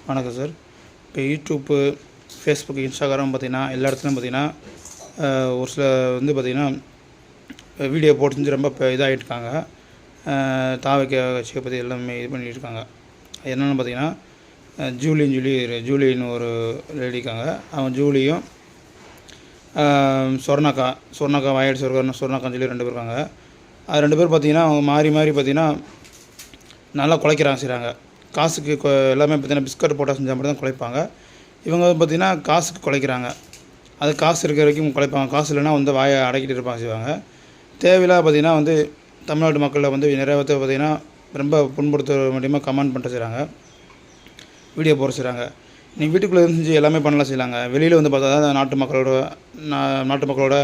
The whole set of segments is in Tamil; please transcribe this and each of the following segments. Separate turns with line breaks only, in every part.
வணக்கம் சார். இப்போ யூடியூப்பு, ஃபேஸ்புக், இன்ஸ்டாகிராம் பார்த்திங்கன்னா எல்லா இடத்துலையும் பார்த்திங்கன்னா ஒரு சில வந்து பார்த்திங்கன்னா வீடியோ போட்டு செஞ்சு ரொம்ப இப்போ இதாகிட்டுருக்காங்க. தாவக்க கட்சியை பற்றி எல்லாமே இது பண்ணிகிட்ருக்காங்க. என்னென்னு பார்த்திங்கன்னா ஜூலின்னு ஒரு லேடிக்காங்க. அவங்க ஜூலியும் சொர்ணாக்கா வாயட் சொர்ணாக்கான்னு சொல்லி 2 பேர் இருக்காங்க. அது 2 பேர் பார்த்திங்கன்னா அவங்க மாறி பார்த்திங்கன்னா நல்லா குலைக்கிறாங்க செய்கிறாங்க. காசுக்கு எல்லாமே பார்த்திங்கன்னா பிஸ்கட் போட்டால் செஞ்சால் மட்டும் தான் குலைப்பாங்க. இவங்க பார்த்திங்கன்னா காசுக்கு குலைக்கிறாங்க. அது காசு இருக்கிற வரைக்கும் குலைப்பாங்க. காசு இல்லைன்னா வந்து வாயை அடக்கிட்டு இருப்பாங்க செய்வாங்க. தேவையில்லாத பார்த்திங்கன்னா வந்து தமிழ்நாட்டு மக்களை வந்து நிறைய பேர் பார்த்திங்கன்னா ரொம்ப புண்படுத்த முடியுமா கமெண்ட் பண்ணிட்டு செய்கிறாங்க, வீடியோ போட செய்கிறாங்க. நீங்கள் வீட்டுக்குள்ளே செஞ்சு எல்லாமே பண்ணலாம் செய்யலாங்க. வெளியில் வந்து பார்த்தா தான் நாட்டு மக்களோட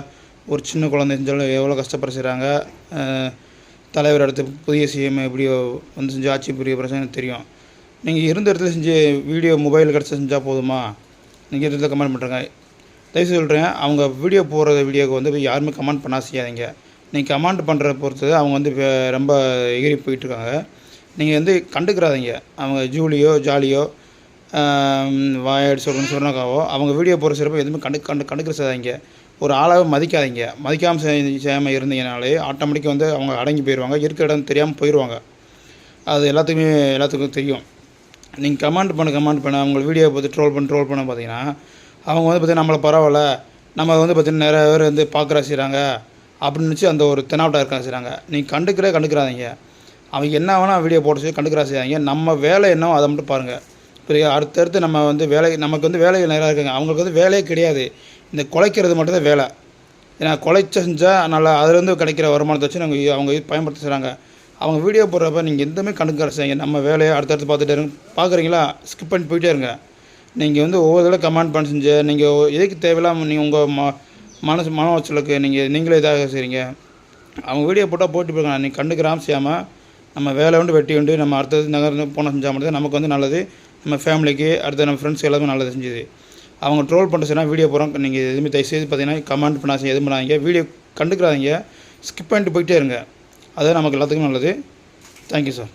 ஒரு சின்ன குழந்தை செஞ்சாலும் எவ்வளோ கஷ்டப்பட செய்கிறாங்க. தலைவர் அடுத்து புதிய சிஎம் எப்படி வந்து செஞ்சு ஆட்சி புரிய பிரச்சனை தெரியும். நீங்கள் இருந்த இடத்துல செஞ்சு வீடியோ மொபைல் கிடச்சி செஞ்சால் போதுமா? நீங்கள் இடத்துல கமெண்ட் பண்ணுறங்க. தயவுசெய்து சொல்கிறேன், அவங்க வீடியோ போடுற வீடியோவுக்கு வந்து யாருமே கமெண்ட் பண்ண செய்யாதீங்க. நீங்கள் கமெண்ட் பண்ணுற பொறுத்து அவங்க வந்து ரொம்ப எகிரி போயிட்டுருக்காங்க. நீங்கள் வந்து கண்டுக்கிறாதீங்க. அவங்க ஜாலியோ வாயாடி சொர்ணாக்காவோ அவங்க வீடியோ போடுற சிறப்பு எதுவுமே கண்டுக்கிற செய்யாதீங்க. ஒரு ஆளாக மதிக்காதீங்க. மதிக்காமல் செய்யாமல் இருந்தீங்கனாலே ஆட்டோமேட்டிக்காக வந்து அவங்க அடங்கி போயிடுவாங்க. இருக்கிற இடம் தெரியாமல் போயிடுவாங்க. அது எல்லாத்துக்கும் தெரியும். நீங்கள் கமெண்ட் பண்ண அவங்க வீடியோ பார்த்து ட்ரோல் பண்ண பார்த்தீங்கன்னா அவங்க வந்து பார்த்திங்கன்னா நம்மளை பரவாயில்ல, நம்ம வந்து பார்த்திங்கன்னா நிறைய பேர் வந்து பார்க்குறா செய்கிறாங்க அப்படின்னு நினச்சி அந்த ஒரு தெனாவட்டாக இருக்காங்க செய்கிறாங்க. நீங்கள் கண்டுக்கிறாதீங்க. அவங்க என்ன வேணால் வீடியோ போட்டு சொல்லி செய்யாதீங்க. நம்ம வேலை என்னவோ அதை மட்டும் பாருங்கள். புரியுது? அடுத்தடுத்து நம்ம வந்து நமக்கு வந்து வேலைகள் நிறையா இருக்குங்க. அவங்களுக்கு வந்து வேலையே கிடையாது. இந்த குலைக்கிறது மட்டும்தான் வேலை. ஏன்னா செஞ்சால் நல்லா அதுலேருந்து கிடைக்கிற வருமானத்தை வச்சு அவங்க பயன்படுத்த செய்கிறாங்க. அவங்க வீடியோ போடுறப்ப நீங்கள் எதுவுமே கண்டுக்கிற செய்யுங்க. நம்ம வேலையை அடுத்தடுத்து பார்த்துட்டே இருங்க. பார்க்குறீங்களா, ஸ்கிப் பண்ணி போயிட்டே இருங்க. நீங்கள் வந்து ஒவ்வொரு தடவை கமெண்ட் பண்ணி செஞ்சு நீங்கள் எதுக்கு தேவையில்லாமல் நீங்கள் உங்கள் மன உளைச்சலுக்கு நீங்களே இதாக செய்கிறீங்க. அவங்க வீடியோ போட்டால் போட்டு போயிருங்க. நீங்கள் கண்டுக்கிறாமல் செய்யாமல் நம்ம வேலை உண்டு வெட்டி உண்டு நம்ம அடுத்தது நகர்ந்து போன செஞ்சால் மட்டும் நமக்கு வந்து நல்லது. நம்ம ஃபேமிலிக்கு அடுத்த நம்ம ஃப்ரெண்ட்ஸ் எல்லாமே நல்லது செஞ்சுது. அவங்க ட்ரோல் பண்ணிட்டு சொன்னால் வீடியோ போகிறோம். நீங்கள் எதுவுமே தயவுசெய்து பார்த்தீங்கன்னா கமெண்ட் பண்ணாதீங்க, எதுவும் பண்ணாதீங்க, வீடியோ கண்டுக்கிறாதீங்க, ஸ்கிப் பண்ணிட்டு போயிட்டே இருங்க. அதுதான் நமக்கு எல்லாத்துக்கும் நல்லது. Thank you sir.